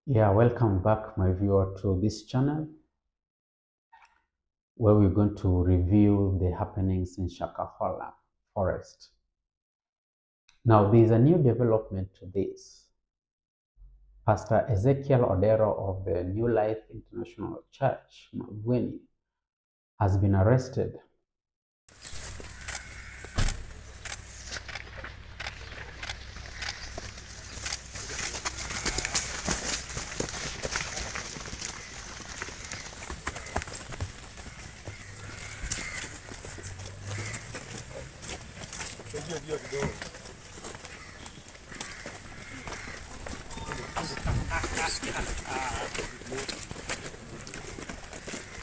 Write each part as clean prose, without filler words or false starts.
Yeah, welcome back, my viewer, to this channel where we're going to review the happenings in SHAKAHOLA forest. Now, there is a new development to this. Pastor Ezekiel Odero of the New Life International Church, Imeibwa, has been arrested.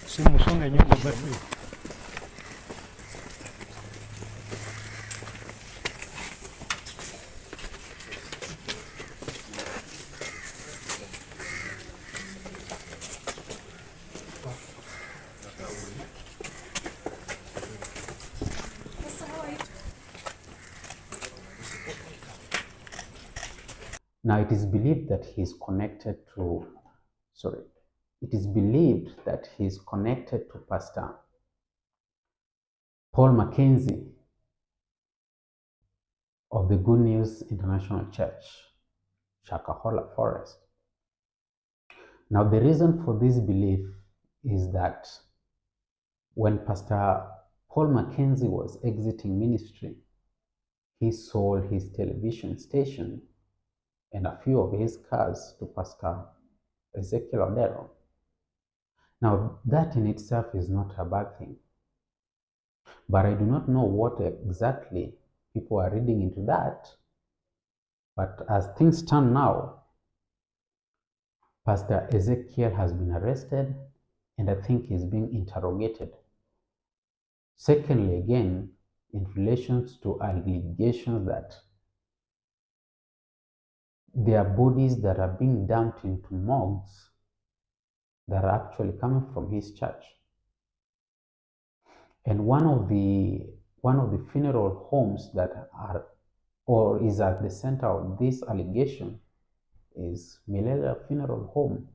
Simusonge nyumba basi. Now, it is believed that he is connected to, it is believed that he is connected to Pastor Paul Mackenzie of the Good News International Church, SHAKAHOLA Forest. Now, the reason for this belief is that when Pastor Paul Mackenzie was exiting ministry, he sold his television station and a few of his cars to Pastor Ezekiel Odero. Now, that in itself is not a bad thing, but I do not know what exactly people are reading into that. But as things stand now, Pastor Ezekiel has been arrested and I think he's being interrogated. Secondly, again, in relation to allegations that there are bodies that are being dumped into morgues that are actually coming from his church. And one of the funeral homes that are or is at the center of this allegation is Millennium Funeral Home.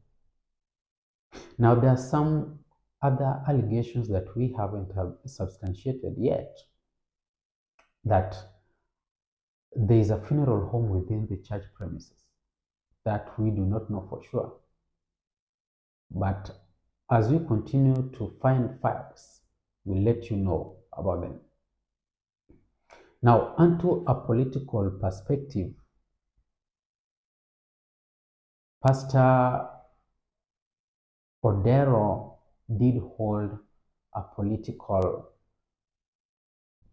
Now, there are some other allegations that we haven't substantiated yet, that there is a funeral home within the church premises that we do not know for sure. But as we continue to find facts, we'll let you know about them. Now, onto a political perspective, Pastor Odero did hold a political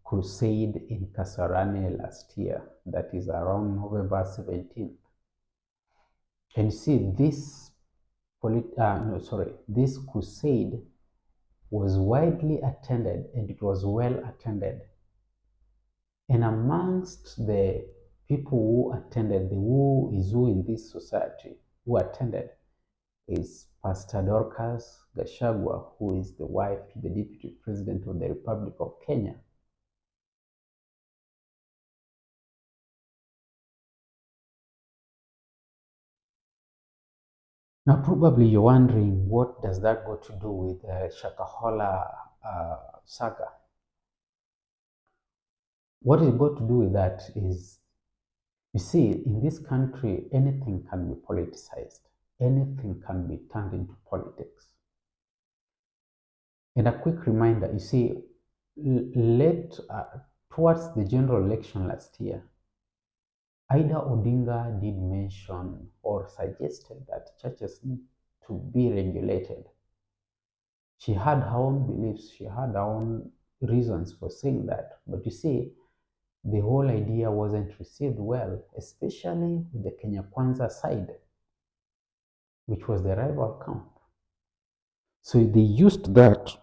crusade in Kasarani last year, that is around November 17th. And see, this crusade was widely attended and it was well attended. And amongst the people who attended, the who is who in this society who attended is Pastor Dorcas Gachagua, who is the wife to the Deputy President of the Republic of Kenya. Now, probably you're wondering, what does that got to do with SHAKAHOLA saga? What it got to do with that is, you see, in this country, anything can be politicized. Anything can be turned into politics. And a quick reminder, you see, towards the general election last year, Ida Odinga did mention or suggested that churches need to be regulated. She had her own beliefs, she had her own reasons for saying that. But you see, the whole idea wasn't received well, especially with the Kenya Kwanza side, which was the rival camp. So they used that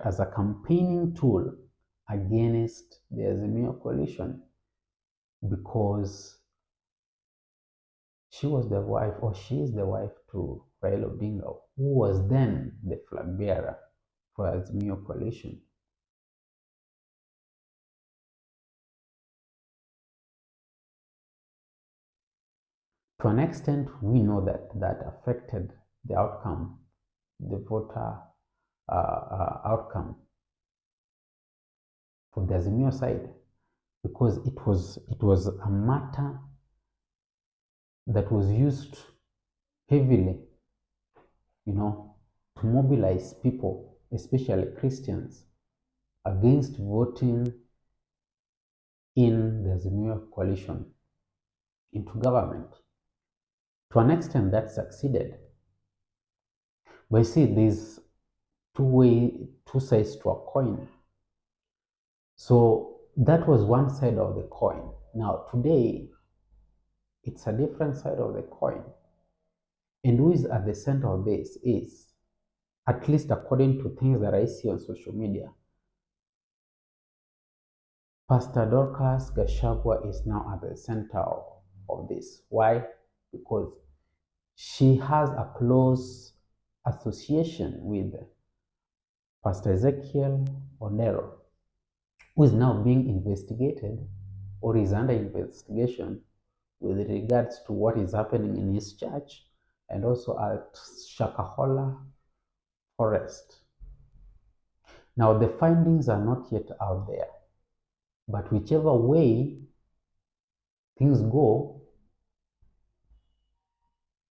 as a campaigning tool against the Azimio coalition, because she was the wife, or she is the wife to Raila Odinga, who was then the flag bearer for Azimio coalition. To an extent, we know that that affected the outcome, the voter outcome for the Azimio side, because it was a matter that was used heavily, to mobilize people, especially Christians, against voting in the Azimio coalition into government. To an extent, that succeeded. But you see, there's two sides to a coin. So that was one side of the coin. Now today, it's a different side of the coin. And who is at the center of this is, at least according to things that I see on social media, Pastor Dorcas Gachagua is now at the center of this. Why? Because she has a close association with Pastor Ezekiel Onero, who is now being investigated or is under investigation with regards to what is happening in his church and also at SHAKAHOLA forest. Now, the findings are not yet out there, but whichever way things go,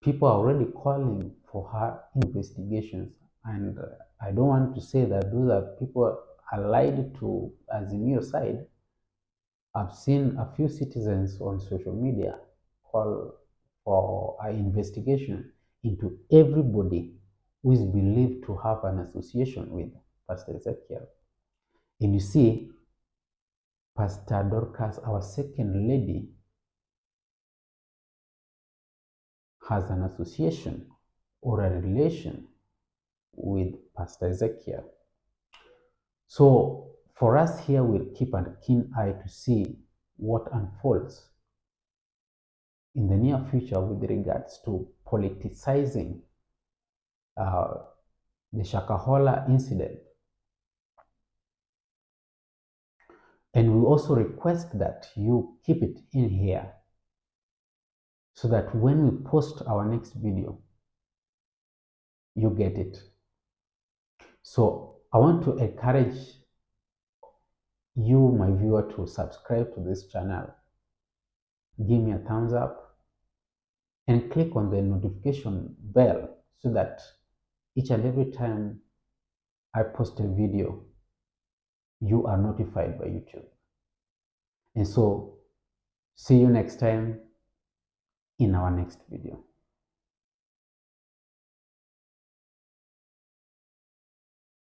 people are already calling for her investigations. And I don't want to say that those are people allied to Azimio side. I've seen a few citizens on social media call for an investigation into everybody who is believed to have an association with Pastor Ezekiel. And you see, Pastor Dorcas, our second lady, has an association or a relation with Pastor Ezekiel. So for us here, we'll keep a keen eye to see what unfolds in the near future with regards to politicizing the SHAKAHOLA incident. And we also request that you keep it in here so that when we post our next video, you get it. So I want to encourage you, my viewer, to subscribe to this channel. Give me a thumbs up and click on the notification bell so that each and every time I post a video, you are notified by YouTube. And so, see you next time in our next video.